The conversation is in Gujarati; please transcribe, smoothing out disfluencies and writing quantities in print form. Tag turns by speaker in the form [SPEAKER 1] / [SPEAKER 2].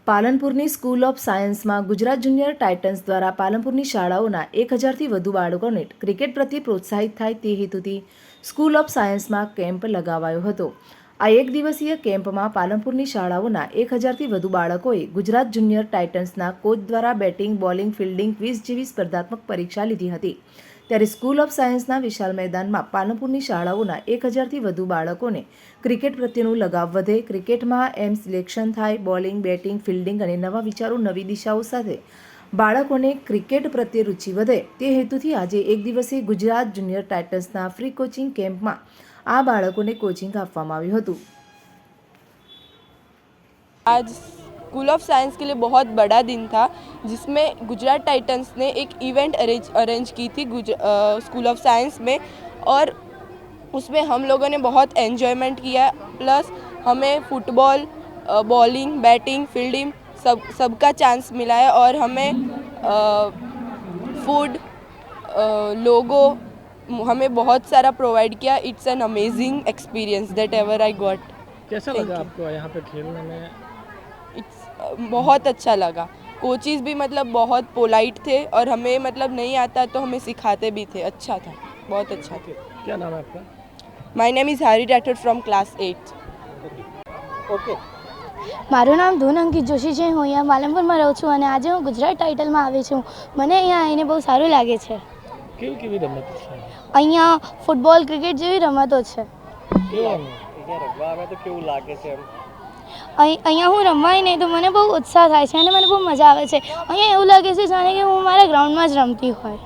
[SPEAKER 1] પાલનપુરની સ્કૂલ ઓફ સાયન્સમાં ગુજરાત જુનિયર ટાઇટન્સ દ્વારા પાલનપુરની શાળાઓના 1000થી વધુ બાળકોને ક્રિકેટ પ્રત્યે પ્રોત્સાહિત થાય તે હેતુથી સ્કૂલ ઓફ સાયન્સમાં કેમ્પ લગાવાયો હતો. આ એક દિવસીય કેમ્પમાં પાલનપુરની શાળાઓના 1000થી વધુ બાળકોએ ગુજરાત જુનિયર ટાઇટન્સના કોચ દ્વારા બેટિંગ, બોલિંગ, ફિલ્ડિંગ, ક્વિઝ જેવી સ્પર્ધાત્મક પરીક્ષા લીધી હતી. ત્યારે સ્કૂલ ઓફ સાયન્સના વિશાળ મેદાનમાં પાલનપુરની શાળાઓના 1000થી વધુ બાળકોને ક્રિકેટ પ્રત્યેનું લગાવ વધે, ક્રિકેટમાં એમ સિલેક્શન થાય, બોલિંગ, બેટિંગ, ફિલ્ડિંગ અને નવા વિચારો, નવી દિશાઓ સાથે બાળકોને ક્રિકેટ પ્રત્યે રુચિ વધે તે હેતુથી આજે એક દિવસીય ગુજરાત જુનિયર ટાઇટન્સના ફ્રી કોચિંગ કેમ્પમાં આ બાળકોને કોચિંગ આપવામાં આવ્યું હતું.
[SPEAKER 2] आज स्कूल ऑफ साइंस के लिए बहुत बड़ा दिन था जिसमें गुजरात टाइटंस ने एक इवेंट अरेंज की थी स्कूल ऑफ साइंस में, और उसमें हम लोगों ने बहुत एंजॉयमेंट किया. प्लस हमें फुटबॉल, बॉलिंग, बैटिंग, फील्डिंग सबका चांस मिला है, और हमें फूड, लोगो हमें बहुत सारा प्रोवाइड किया. It's an amazing experience that ever I got.
[SPEAKER 3] कैसा लगा आपको यहाँ पे खेलने में?
[SPEAKER 2] बहुत अच्छा लगा. कोचेस भी मतलब बहुत पोलाइट थे और हमें मतलब नहीं आता तो हमें सिखाते भी थे. अच्छा था, बहुत अच्छा था.
[SPEAKER 3] क्या नाम है आपका?
[SPEAKER 2] माय नेम इज़ हारी राठौड़ फ्रॉम क्लास 8.
[SPEAKER 3] ओके.
[SPEAKER 4] મારું નામ ધૂન અંકિત જોશી છે. હું અહીંયા પાલનપુરમાં રહું છું અને આજે હું ગુજરાત ટાઇટલમાં આવી છું. મને અહીંયા આવીને બહુ સારું લાગે છે.
[SPEAKER 3] કેવી કેવી રમતો છે
[SPEAKER 4] અહીંયા? ફૂટબોલ, ક્રિકેટ જેવી રમતો છે.
[SPEAKER 3] કેવું રમવા આવે તો કેવું લાગે છે?
[SPEAKER 4] અહીંયા હું રમવાય નહીં તો મને બહુ ઉત્સાહ થાય છે અને મને બહુ મજા આવે છે. અહીંયા એવું લાગે છે જાણે કે હું મારા ગ્રાઉન્ડમાં જ રમતી હોય.